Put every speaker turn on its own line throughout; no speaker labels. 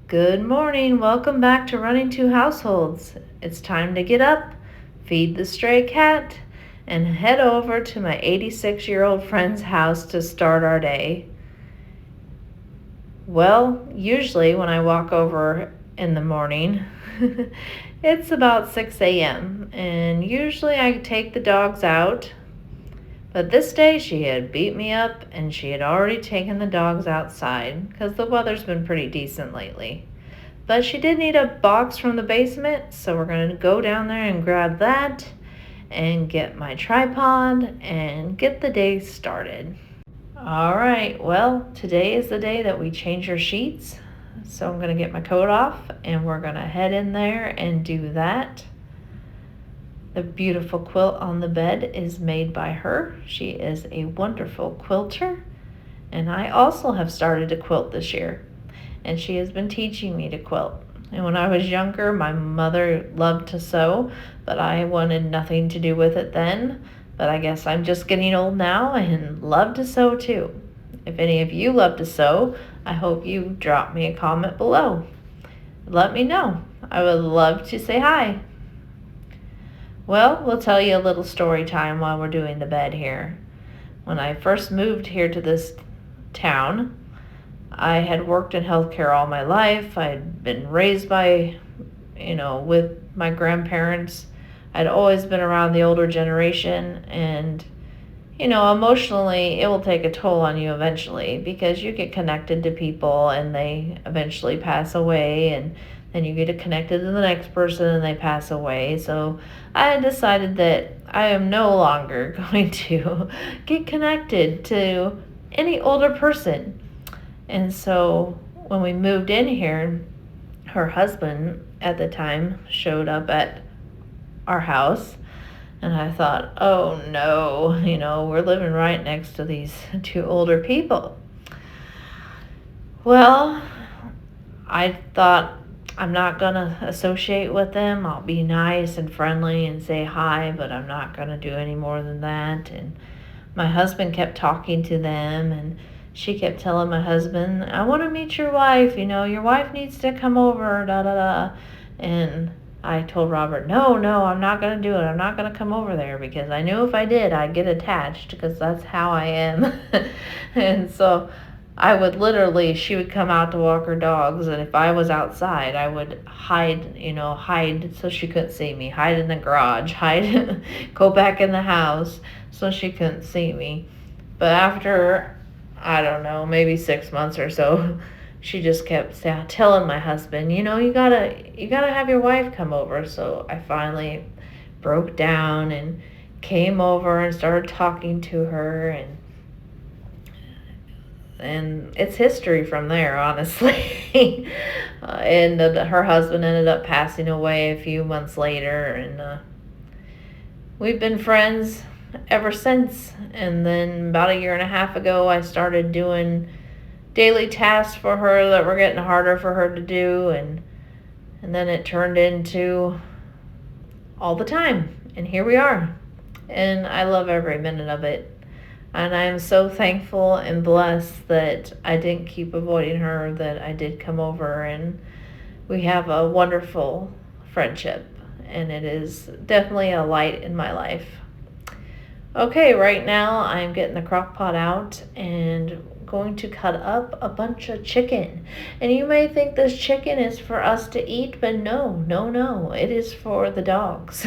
Good morning. Welcome back to Running Two Households. It's time to get up, feed the stray cat, and head over to my 86-year-old friend's house to start our day. Well, usually when I walk over in the morning, it's about 6 a.m. and usually I take the dogs out. But this day she had beat me up and she had already taken the dogs outside because the weather's been pretty decent lately. But she did need a box from the basement, so we're going to go down there and grab that and get my tripod and get the day started. All right, well, today is the day that we change our sheets. So I'm going to get my coat off and we're going to head in there and do that. The beautiful quilt on the bed is made by her. She is a wonderful quilter. And I also have started to quilt this year. And she has been teaching me to quilt. And when I was younger, my mother loved to sew, but I wanted nothing to do with it then. But I guess I'm just getting old now and love to sew too. If any of you love to sew, I hope you drop me a comment below. Let me know. I would love to say hi. Well, we'll tell you a little story time while we're doing the bed here. When I first moved here to this town, I had worked in healthcare all my life. I had been raised by, with my grandparents. I'd always been around the older generation, and, emotionally, it will take a toll on you eventually because you get connected to people and they eventually pass away, and then you get connected to the next person and they pass away. So I had decided that I am no longer going to get connected to any older person. And so when we moved in here, her husband at the time showed up at our house. And I thought, oh no, we're living right next to these two older people. Well, I thought, I'm not going to associate with them. I'll be nice and friendly and say hi, but I'm not going to do any more than that. And my husband kept talking to them, and she kept telling my husband, I want to meet your wife. Your wife needs to come over, da da da. And I told Robert, no, I'm not going to do it. I'm not going to come over there because I knew if I did, I'd get attached because that's how I am. And so I would literally, she would come out to walk her dogs, and if I was outside, I would hide so she couldn't see me, hide in the garage, go back in the house so she couldn't see me. But after, I don't know, maybe 6 months or so, she just kept telling my husband, you gotta have your wife come over. So I finally broke down and came over and started talking to her, and it's history from there, honestly. And her husband ended up passing away a few months later, and we've been friends ever since. And then about a year and a half ago, I started doing daily tasks for her that were getting harder for her to do, and then it turned into all the time, and here we are, and I love every minute of it. And I am so thankful and blessed that I didn't keep avoiding her, that I did come over, and we have a wonderful friendship, and it is definitely a light in my life. Okay, right now I'm getting the crock pot out and going to cut up a bunch of chicken. And you may think this chicken is for us to eat, but no, it is for the dogs.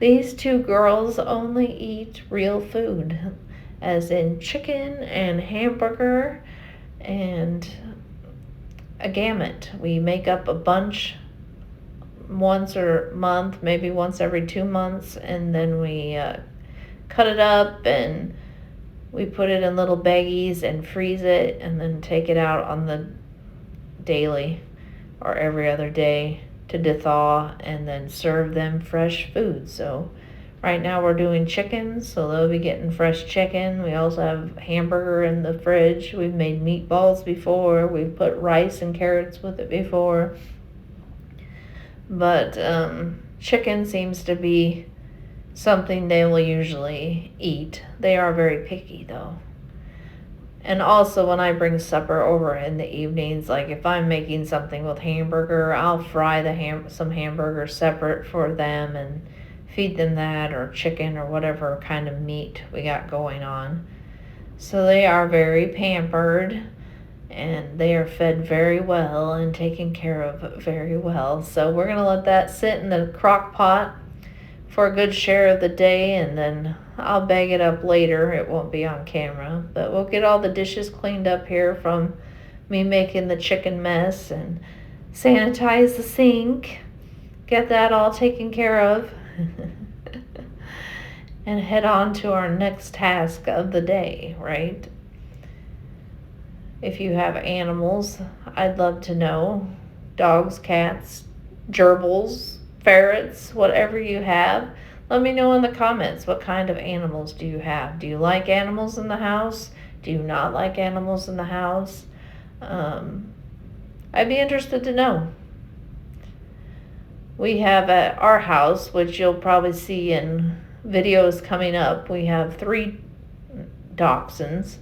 These two girls only eat real food, as in chicken and hamburger and a gamut. We make up a bunch once a month, maybe once every 2 months, and then we cut it up and we put it in little baggies and freeze it, and then take it out on the daily or every other day to thaw, and then serve them fresh food. So right now we're doing chicken, so they'll be getting fresh chicken. We also have hamburger in the fridge. We've made meatballs before. We've put rice and carrots with it before. But chicken seems to be something they will usually eat. They are very picky though. And also when I bring supper over in the evenings, like if I'm making something with hamburger, I'll fry some hamburgers separate for them and feed them that, or chicken, or whatever kind of meat we got going on. So they are very pampered, and they are fed very well and taken care of very well. So we're going to let that sit in the crock pot for a good share of the day, and then I'll bag it up later. It won't be on camera, but we'll get all the dishes cleaned up here from me making the chicken mess, and sanitize the sink, get that all taken care of, and head on to our next task of the day, right? If you have animals, I'd love to know. Dogs, cats, gerbils, ferrets, whatever you have. Let me know in the comments, what kind of animals do you have? Do you like animals in the house? Do you not like animals in the house? I'd be interested to know. We have at our house, which you'll probably see in videos coming up, we have 3 dachshunds,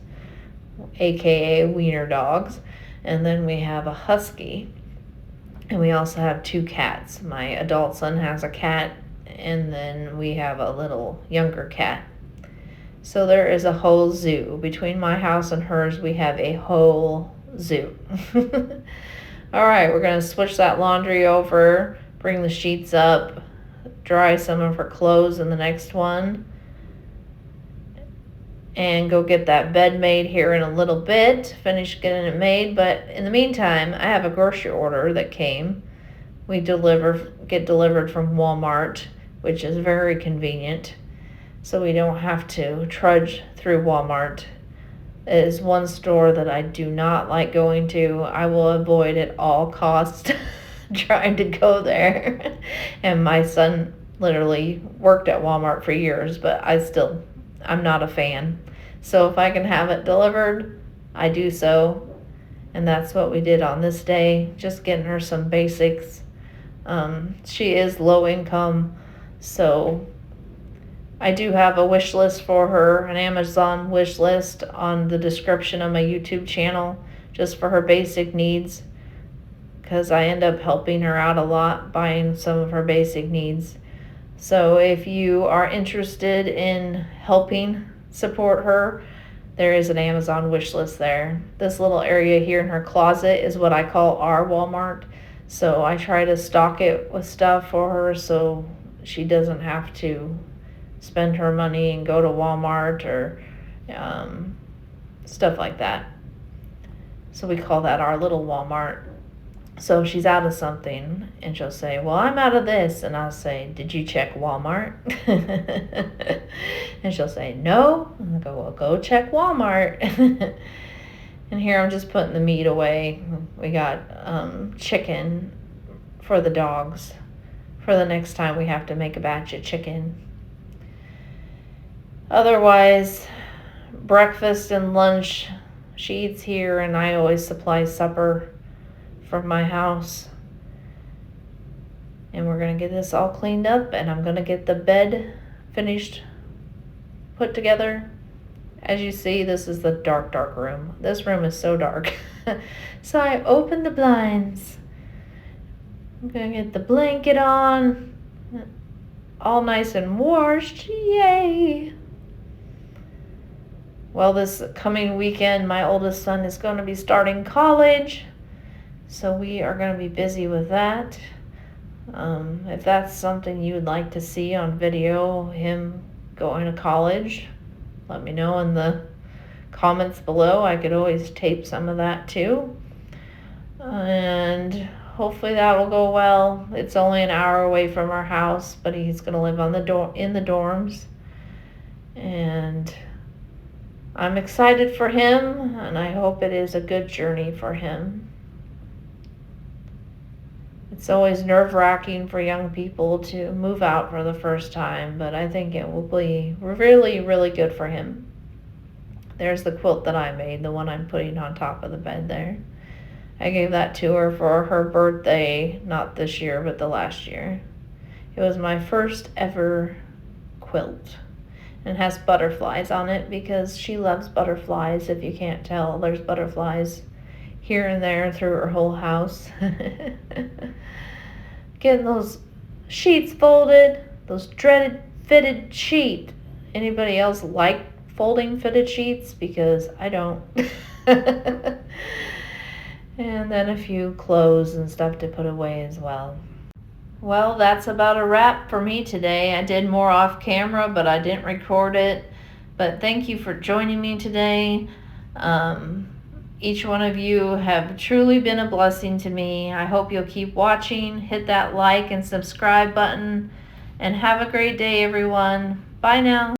aka wiener dogs, and then we have a husky, and we also have 2 cats. My adult son has a cat, and then we have a little younger cat. So there is a whole zoo. Between my house and hers, we have a whole zoo. All right, we're going to switch that laundry over, bring the sheets up, dry some of her clothes in the next one, and go get that bed made here in a little bit, finish getting it made. But in the meantime, I have a grocery order that came. We get delivered from Walmart, which is very convenient, so we don't have to trudge through Walmart. It is one store that I do not like going to. I will avoid at all costs trying to go there. And my son literally worked at Walmart for years, but I'm not a fan. So if I can have it delivered, I do so. And that's what we did on this day, just getting her some basics. She is low income, so I do have a wish list for her, an Amazon wish list on the description of my YouTube channel, just for her basic needs, because I end up helping her out a lot, buying some of her basic needs. So if you are interested in helping support her, there is an Amazon wish list there. This little area here in her closet is what I call our Walmart. So I try to stock it with stuff for her so she doesn't have to spend her money and go to Walmart or stuff like that. So we call that our little Walmart. So if she's out of something and she'll say, well, I'm out of this. And I'll say, did you check Walmart? And she'll say, no. And I'll go, well, go check Walmart. And here I'm just putting the meat away. We got chicken for the dogs for the next time we have to make a batch of chicken. Otherwise, breakfast and lunch, she eats here, and I always supply supper from my house. And we're going to get this all cleaned up, and I'm going to get the bed finished, put together. As you see, this is the dark room. This room is so dark. So I opened the blinds. I'm going to get the blanket on, all nice and washed. Yay! Well, this coming weekend, my oldest son is going to be starting college, so we are going to be busy with that. If that's something you would like to see on video, him going to college, let me know in the comments below. I could always tape some of that too. And hopefully that will go well. It's only an hour away from our house, but he's going to live on in the dorms. And I'm excited for him, and I hope it is a good journey for him. It's always nerve-wracking for young people to move out for the first time, but I think it will be really, really good for him. There's the quilt that I made, the one I'm putting on top of the bed there. I gave that to her for her birthday, not this year, but the last year. It was my first ever quilt. and has butterflies on it because she loves butterflies. If you can't tell, there's butterflies here and there through her whole house. Getting those sheets folded, those dreaded fitted sheet. Anybody else like folding fitted sheets? Because I don't. And then a few clothes and stuff to put away as well. Well, that's about a wrap for me today. I did more off camera, but I didn't record it. But thank you for joining me today. Each one of you have truly been a blessing to me. I hope you'll keep watching. Hit that like and subscribe button. And have a great day, everyone. Bye now.